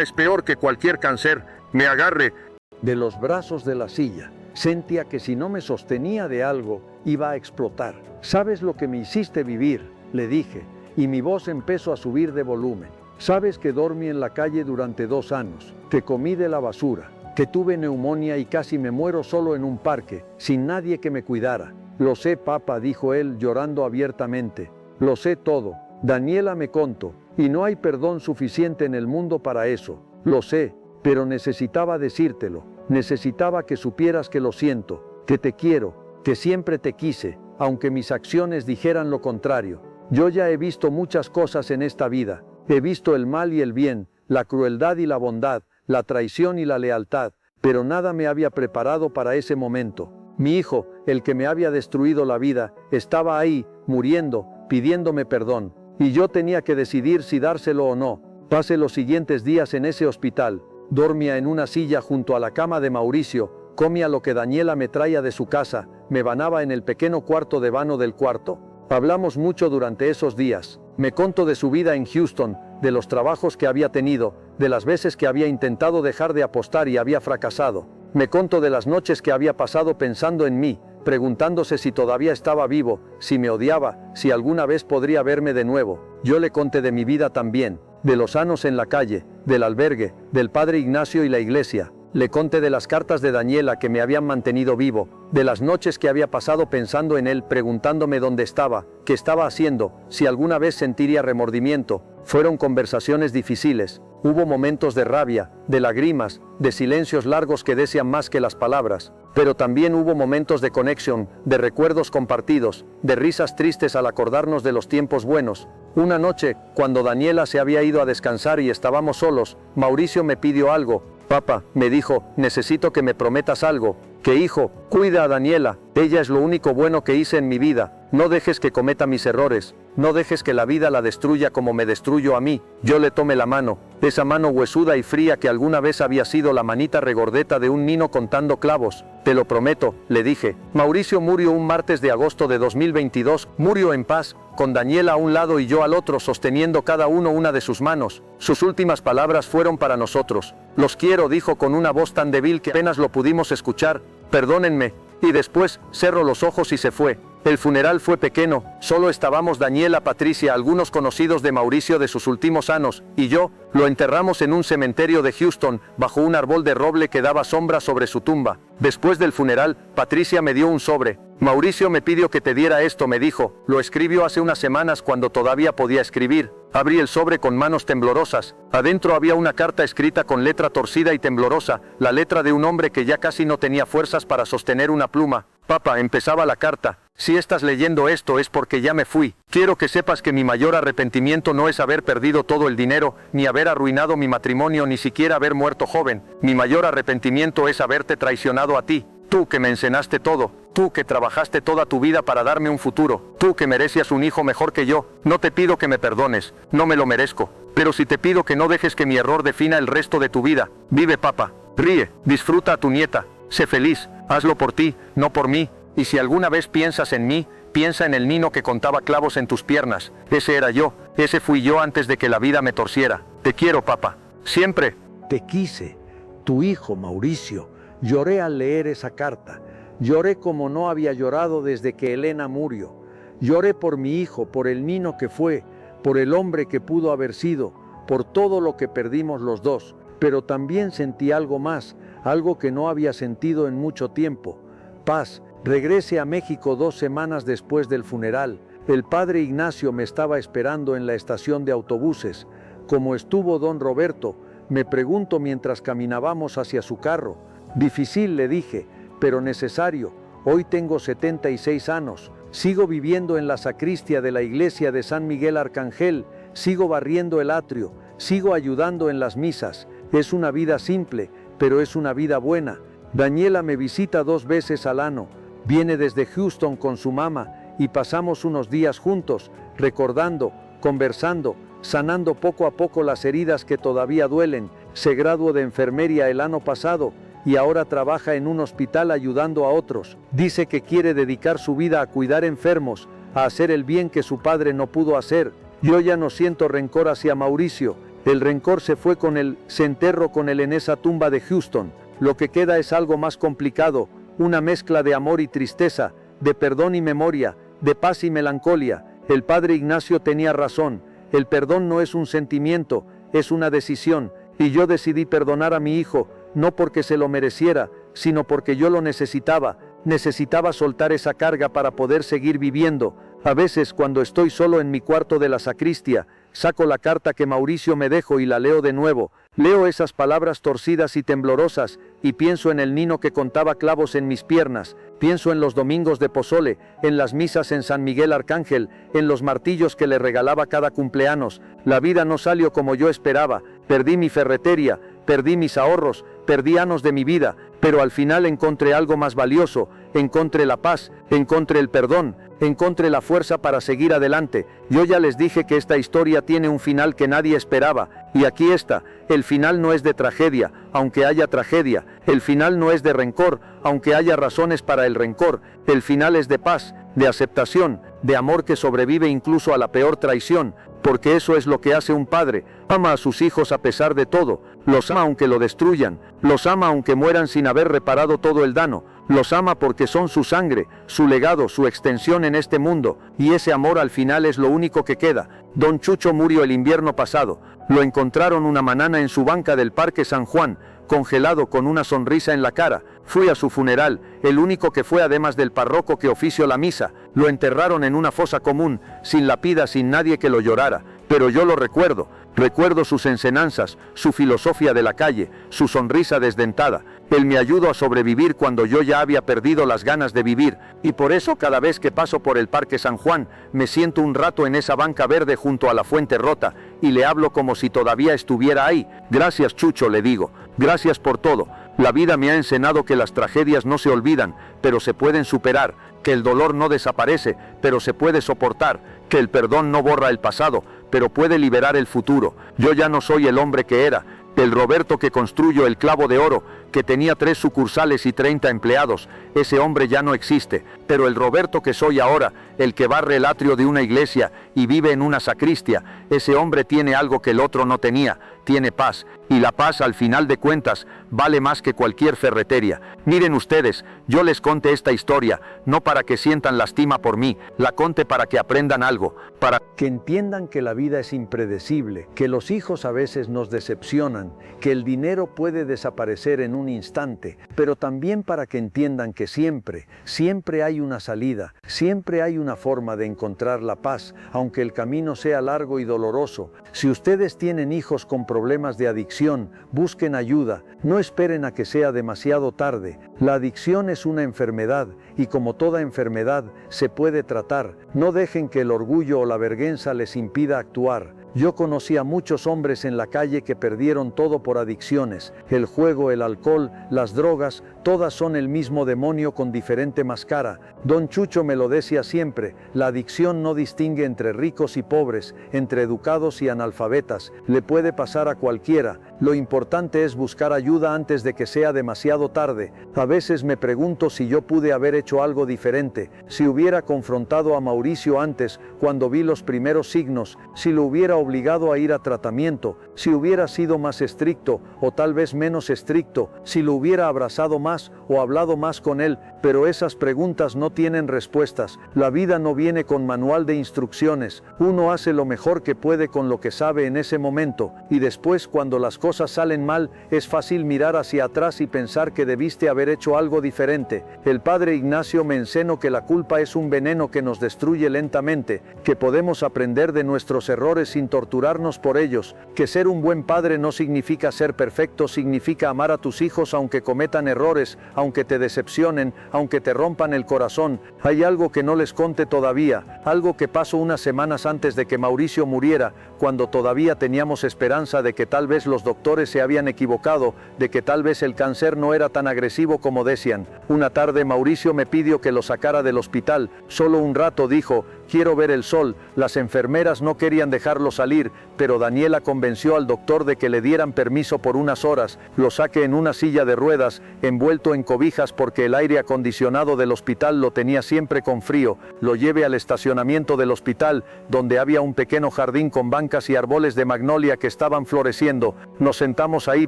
es peor que cualquier cáncer. Me agarré de los brazos de la silla. Sentía que si no me sostenía de algo, iba a explotar. ¿Sabes lo que me hiciste vivir?, le dije, y mi voz empezó a subir de volumen. ¿Sabes que dormí en la calle durante 2 años? Que comí de la basura, que tuve neumonía y casi me muero solo en un parque, sin nadie que me cuidara. Lo sé, papá, dijo él llorando abiertamente. Lo sé todo. Daniela me contó, y no hay perdón suficiente en el mundo para eso. Lo sé, pero necesitaba decírtelo. Necesitaba que supieras que lo siento, que te quiero, que siempre te quise, aunque mis acciones dijeran lo contrario. Yo ya he visto muchas cosas en esta vida. He visto el mal y el bien, la crueldad y la bondad, la traición y la lealtad, pero nada me había preparado para ese momento. Mi hijo, el que me había destruido la vida, estaba ahí, muriendo, pidiéndome perdón, y yo tenía que decidir si dárselo o no. Pasé los siguientes días en ese hospital. Dormía en una silla junto a la cama de Mauricio, comía lo que Daniela me traía de su casa, me bañaba en el pequeño cuarto de baño del cuarto. Hablamos mucho durante esos días. Me contó de su vida en Houston, de los trabajos que había tenido, de las veces que había intentado dejar de apostar y había fracasado. Me contó de las noches que había pasado pensando en mí, preguntándose si todavía estaba vivo, si me odiaba, si alguna vez podría verme de nuevo. Yo le conté de mi vida también, de los años en la calle, del albergue, del padre Ignacio y la iglesia. Le conté de las cartas de Daniela que me habían mantenido vivo, de las noches que había pasado pensando en él, preguntándome dónde estaba, qué estaba haciendo, si alguna vez sentiría remordimiento. Fueron conversaciones difíciles. Hubo momentos de rabia, de lágrimas, de silencios largos que desean más que las palabras. Pero también hubo momentos de conexión, de recuerdos compartidos, de risas tristes al acordarnos de los tiempos buenos. Una noche, cuando Daniela se había ido a descansar y estábamos solos, Mauricio me pidió algo. Papá, me dijo, necesito que me prometas algo. Que hijo, cuida a Daniela, ella es lo único bueno que hice en mi vida. No dejes que cometa mis errores. No dejes que la vida la destruya como me destruyó a mí. Yo le tomé la mano, esa mano huesuda y fría que alguna vez había sido la manita regordeta de un nino contando clavos. Te lo prometo, le dije. Mauricio murió un martes de agosto de 2022, murió en paz, con Daniela a un lado y yo al otro sosteniendo cada uno una de sus manos. Sus últimas palabras fueron para nosotros. Los quiero, dijo con una voz tan débil que apenas lo pudimos escuchar. Perdónenme. Y después, cerró los ojos y se fue. El funeral fue pequeño, solo estábamos Daniela, Patricia, algunos conocidos de Mauricio de sus últimos años, y yo. Lo enterramos en un cementerio de Houston, bajo un árbol de roble que daba sombra sobre su tumba. Después del funeral, Patricia me dio un sobre. Mauricio me pidió que te diera esto, me dijo. Lo escribió hace unas semanas cuando todavía podía escribir. Abrí el sobre con manos temblorosas. Adentro había una carta escrita con letra torcida y temblorosa, la letra de un hombre que ya casi no tenía fuerzas para sostener una pluma. Papá, empezaba la carta. Si estás leyendo esto es porque ya me fui. Quiero que sepas que mi mayor arrepentimiento no es haber perdido todo el dinero, ni haber arruinado mi matrimonio, ni siquiera haber muerto joven. Mi mayor arrepentimiento es haberte traicionado a ti. Tú que me enseñaste todo, tú que trabajaste toda tu vida para darme un futuro, tú que merecías un hijo mejor que yo. No te pido que me perdones, no me lo merezco, pero sí te pido que no dejes que mi error defina el resto de tu vida. Vive, papá, ríe, disfruta a tu nieta, sé feliz, hazlo por ti, no por mí, y si alguna vez piensas en mí, piensa en el nino que contaba clavos en tus piernas. Ese era yo, ese fui yo antes de que la vida me torciera. Te quiero, papá, siempre. Te quise, tu hijo Mauricio. Lloré al leer esa carta. Lloré como no había llorado desde que Elena murió. Lloré por mi hijo, por el nino que fue, por el hombre que pudo haber sido, por todo lo que perdimos los dos. pero también sentí algo más, algo que no había sentido en mucho tiempo. Paz. Regresé a México 2 semanas después del funeral. El padre Ignacio me estaba esperando en la estación de autobuses. ¿Cómo estuvo don Roberto?, me preguntó mientras caminábamos hacia su carro. Difícil, le dije, pero necesario. Hoy tengo 76 años. Sigo viviendo en la sacristía de la iglesia de San Miguel Arcángel. Sigo barriendo el atrio. Sigo ayudando en las misas. Es una vida simple, pero es una vida buena. Daniela me visita 2 veces al año. Viene desde Houston con su mamá y pasamos unos días juntos, recordando, conversando, sanando poco a poco las heridas que todavía duelen. Se graduó de enfermería el año pasado y ahora trabaja en un hospital ayudando a otros. Dice que quiere dedicar su vida a cuidar enfermos, a hacer el bien que su padre no pudo hacer. Yo ya no siento rencor hacia Mauricio. El rencor se fue con él, se enterró con él en esa tumba de Houston. Lo que queda es algo más complicado, una mezcla de amor y tristeza, de perdón y memoria, de paz y melancolía. El padre Ignacio tenía razón. El perdón no es un sentimiento, es una decisión, y yo decidí perdonar a mi hijo, no porque se lo mereciera, sino porque yo lo necesitaba. Necesitaba soltar esa carga para poder seguir viviendo. A veces, cuando estoy solo en mi cuarto de la sacristía, saco la carta que Mauricio me dejó y la leo de nuevo. Leo esas palabras torcidas y temblorosas, y pienso en el nino que contaba clavos en mis piernas. Pienso en los domingos de pozole, en las misas en San Miguel Arcángel, en los martillos que le regalaba cada cumpleaños. La vida no salió como yo esperaba. Perdí mi ferretería, perdí mis ahorros, perdí años de mi vida, pero al final encontré algo más valioso. Encontré la paz, encontré el perdón, encontré la fuerza para seguir adelante. Yo ya les dije que esta historia tiene un final que nadie esperaba, y aquí está. El final no es de tragedia, aunque haya tragedia. El final no es de rencor, aunque haya razones para el rencor. El final es de paz, de aceptación, de amor que sobrevive incluso a la peor traición, porque eso es lo que hace un padre. Ama a sus hijos a pesar de todo, los ama aunque lo destruyan, los ama aunque mueran sin haber reparado todo el daño, los ama porque son su sangre, su legado, su extensión en este mundo, y ese amor al final es lo único que queda. Don Chucho murió el invierno pasado. Lo encontraron una mañana en su banca del Parque San Juan, congelado con una sonrisa en la cara. Fui a su funeral, el único que fue además del párroco que ofició la misa. Lo enterraron en una fosa común, sin lápida, sin nadie que lo llorara. Pero yo lo recuerdo. Recuerdo sus enseñanzas, su filosofía de la calle, su sonrisa desdentada. Él me ayudó a sobrevivir cuando yo ya había perdido las ganas de vivir, y por eso cada vez que paso por el Parque San Juan, me siento un rato en esa banca verde junto a la fuente rota, y le hablo como si todavía estuviera ahí. Gracias, Chucho, le digo. Gracias por todo. La vida me ha enseñado que las tragedias no se olvidan, pero se pueden superar, que el dolor no desaparece, pero se puede soportar, que el perdón no borra el pasado, pero puede liberar el futuro. Yo ya no soy el hombre que era, el Roberto que construyó el Clavo de Oro, que tenía 3 sucursales y 30 empleados. Ese hombre ya no existe, pero el Roberto que soy ahora, el que barre el atrio de una iglesia y vive en una sacristía, ese hombre tiene algo que el otro no tenía, tiene paz, y la paz al final de cuentas vale más que cualquier ferretería. Miren ustedes, yo les conté esta historia, no para que sientan lástima por mí, la conté para que aprendan algo, para que entiendan que la vida es impredecible, que los hijos a veces nos decepcionan, que el dinero puede desaparecer en un instante, pero también para que entiendan que siempre hay una salida, siempre hay una forma de encontrar la paz, aunque el camino sea largo y doloroso. Si ustedes tienen hijos con problemas de adicción, busquen ayuda, no esperen a que sea demasiado tarde. La adicción es una enfermedad y como toda enfermedad se puede tratar. No dejen que el orgullo o la vergüenza les impida actuar. Yo conocí a muchos hombres en la calle que perdieron todo por adicciones. El juego, el alcohol, las drogas, todas son el mismo demonio con diferente máscara. Don Chucho me lo decía siempre, la adicción no distingue entre ricos y pobres, entre educados y analfabetas, le puede pasar a cualquiera. Lo importante es buscar ayuda antes de que sea demasiado tarde. A veces me pregunto si yo pude haber hecho algo diferente, si hubiera confrontado a Mauricio antes, cuando vi los primeros signos, si lo hubiera obligado a ir a tratamiento, si hubiera sido más estricto o tal vez menos estricto, si lo hubiera abrazado más o hablado más con él, pero esas preguntas no tienen respuestas. La vida no viene con manual de instrucciones. Uno hace lo mejor que puede con lo que sabe en ese momento, y después, cuando las cosas salen mal, es fácil mirar hacia atrás y pensar que debiste haber hecho algo diferente. El padre Ignacio me enseñó que la culpa es un veneno que nos destruye lentamente, que podemos aprender de nuestros errores sin torturarnos por ellos, que ser un buen padre no significa ser perfecto, significa amar a tus hijos aunque cometan errores, aunque te decepcionen, aunque te rompan el corazón. Hay algo que no les conté todavía, algo que pasó unas semanas antes de que Mauricio muriera, cuando todavía teníamos esperanza de que tal vez los doctores se habían equivocado, de que tal vez el cáncer no era tan agresivo como decían. Una tarde Mauricio me pidió que lo sacara del hospital, solo un rato, dijo, quiero ver el sol. Las enfermeras no querían dejarlo salir, pero Daniela convenció al doctor de que le dieran permiso por unas horas. Lo saqué en una silla de ruedas, envuelto en cobijas porque el aire acondicionado del hospital lo tenía siempre con frío. Lo llevé al estacionamiento del hospital, donde había un pequeño jardín con bancas y árboles de magnolia que estaban floreciendo. Nos sentamos ahí,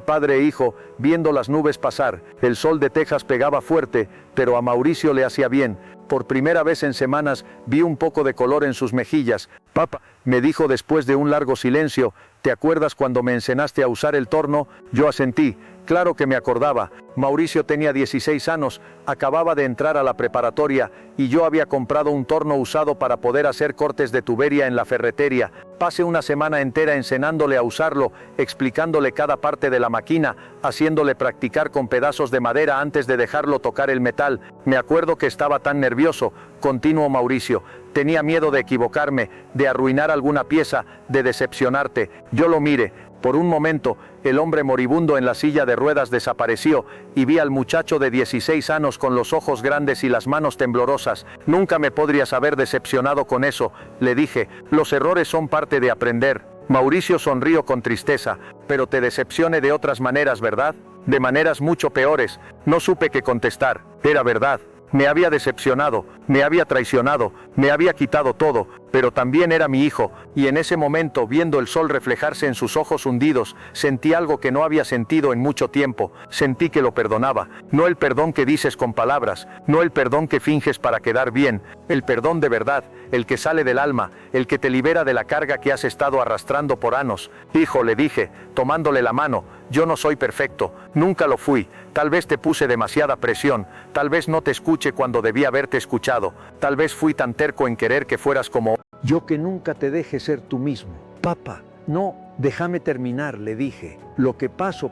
padre e hijo, viendo las nubes pasar. El sol de Texas pegaba fuerte, pero a Mauricio le hacía bien. Por primera vez en semanas vi un poco de color en sus mejillas. Papá, me dijo después de un largo silencio, ¿te acuerdas cuando me enseñaste a usar el torno? Yo asentí. Claro que me acordaba. Mauricio tenía 16 años, acababa de entrar a la preparatoria y yo había comprado un torno usado para poder hacer cortes de tubería en la ferretería. Pasé una semana entera enseñándole a usarlo, explicándole cada parte de la máquina, haciéndole practicar con pedazos de madera antes de dejarlo tocar el metal. Me acuerdo que estaba tan nervioso, continuó Mauricio. Tenía miedo de equivocarme, de arruinar alguna pieza, de decepcionarte. Yo lo miré. Por un momento, el hombre moribundo en la silla de ruedas desapareció, y vi al muchacho de 16 años con los ojos grandes y las manos temblorosas. Nunca me podrías haber decepcionado con eso, le dije. Los errores son parte de aprender. Mauricio sonrió con tristeza. Pero te decepcioné de otras maneras, ¿verdad? De maneras mucho peores. No supe qué contestar. Era verdad. Me había decepcionado, me había traicionado, me había quitado todo, pero también era mi hijo, y en ese momento, viendo el sol reflejarse en sus ojos hundidos, sentí algo que no había sentido en mucho tiempo. Sentí que lo perdonaba, no el perdón que dices con palabras, no el perdón que finges para quedar bien, el perdón de verdad, el que sale del alma, el que te libera de la carga que has estado arrastrando por años. Hijo, le dije, tomándole la mano, yo no soy perfecto, nunca lo fui, tal vez te puse demasiada presión, tal vez no te escuché cuando debí haberte escuchado, tal vez fui tan terco en querer que fueras como yo, que nunca te deje ser tú mismo. Papá, no, déjame terminar, le dije. Lo que paso,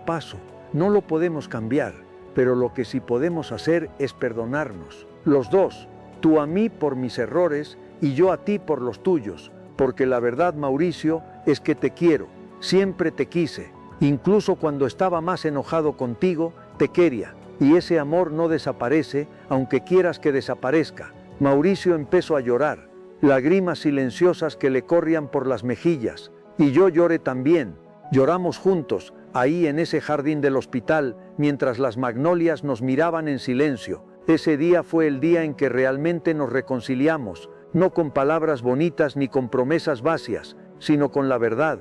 no lo podemos cambiar, pero lo que sí podemos hacer es perdonarnos. Los dos, tú a mí por mis errores y yo a ti por los tuyos, porque la verdad, Mauricio, es que te quiero, siempre te quise. Incluso cuando estaba más enojado contigo, te quería, y ese amor no desaparece, aunque quieras que desaparezca. Mauricio empezó a llorar, lágrimas silenciosas que le corrían por las mejillas, y yo lloré también. Lloramos juntos, ahí en ese jardín del hospital, mientras las magnolias nos miraban en silencio. Ese día fue el día en que realmente nos reconciliamos, no con palabras bonitas ni con promesas vacías, sino con la verdad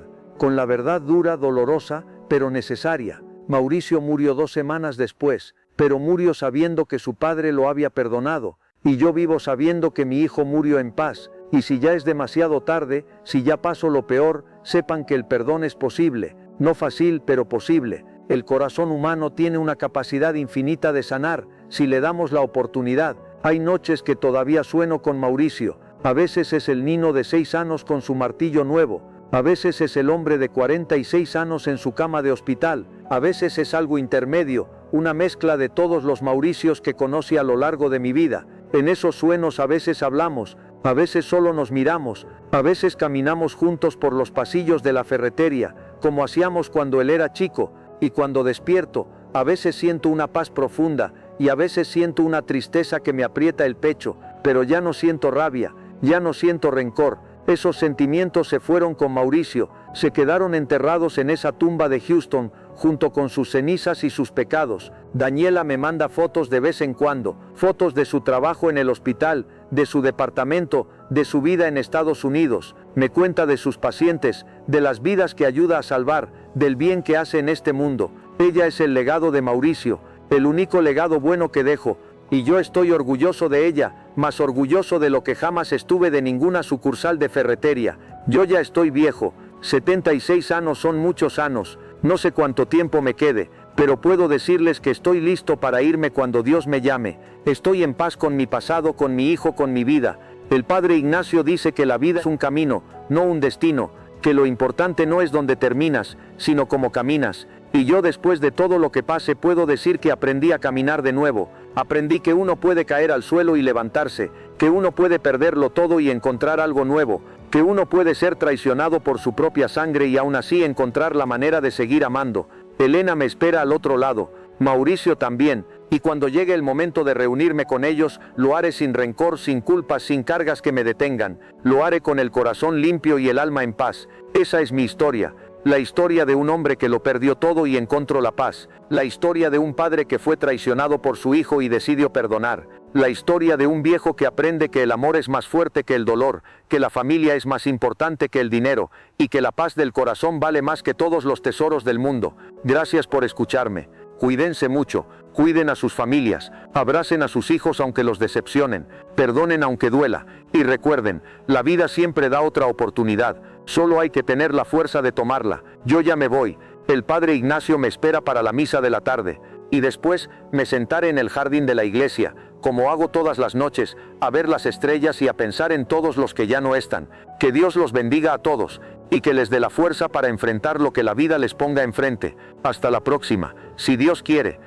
dura, dolorosa, pero necesaria. Mauricio murió 2 semanas después, pero murió sabiendo que su padre lo había perdonado, y yo vivo sabiendo que mi hijo murió en paz, y si ya es demasiado tarde, si ya pasó lo peor, sepan que el perdón es posible, no fácil, pero posible. El corazón humano tiene una capacidad infinita de sanar, si le damos la oportunidad. Hay noches que todavía sueño con Mauricio, a veces es el niño de 6 años con su martillo nuevo, a veces es el hombre de 46 años en su cama de hospital, a veces es algo intermedio, una mezcla de todos los Mauricios que conocí a lo largo de mi vida. En esos sueños a veces hablamos, a veces solo nos miramos, a veces caminamos juntos por los pasillos de la ferretería, como hacíamos cuando él era chico, y cuando despierto, a veces siento una paz profunda, y a veces siento una tristeza que me aprieta el pecho, pero ya no siento rabia, ya no siento rencor. Esos sentimientos se fueron con Mauricio, se quedaron enterrados en esa tumba de Houston, junto con sus cenizas y sus pecados. Daniela me manda fotos de vez en cuando, fotos de su trabajo en el hospital, de su departamento, de su vida en Estados Unidos, me cuenta de sus pacientes, de las vidas que ayuda a salvar, del bien que hace en este mundo. Ella es el legado de Mauricio, el único legado bueno que dejo, y yo estoy orgulloso de ella, más orgulloso de lo que jamás estuve de ninguna sucursal de ferretería. Yo ya estoy viejo, 76 años son muchos años, no sé cuánto tiempo me quede, pero puedo decirles que estoy listo para irme cuando Dios me llame. Estoy en paz con mi pasado, con mi hijo, con mi vida. El padre Ignacio dice que la vida es un camino, no un destino, que lo importante no es donde terminas, sino cómo caminas. Y yo después de todo lo que pase puedo decir que aprendí a caminar de nuevo. Aprendí que uno puede caer al suelo y levantarse, que uno puede perderlo todo y encontrar algo nuevo, que uno puede ser traicionado por su propia sangre y aún así encontrar la manera de seguir amando. Elena me espera al otro lado, Mauricio también, y cuando llegue el momento de reunirme con ellos, lo haré sin rencor, sin culpas, sin cargas que me detengan. Lo haré con el corazón limpio y el alma en paz. Esa es mi historia. La historia de un hombre que lo perdió todo y encontró la paz. La historia de un padre que fue traicionado por su hijo y decidió perdonar. La historia de un viejo que aprende que el amor es más fuerte que el dolor, que la familia es más importante que el dinero, y que la paz del corazón vale más que todos los tesoros del mundo. Gracias por escucharme. Cuídense mucho, cuiden a sus familias, abracen a sus hijos aunque los decepcionen, perdonen aunque duela, y recuerden, la vida siempre da otra oportunidad, solo hay que tener la fuerza de tomarla. Yo ya me voy, el padre Ignacio me espera para la misa de la tarde, y después me sentaré en el jardín de la iglesia, como hago todas las noches, a ver las estrellas y a pensar en todos los que ya no están. Que Dios los bendiga a todos, y que les dé la fuerza para enfrentar lo que la vida les ponga enfrente. Hasta la próxima, si Dios quiere.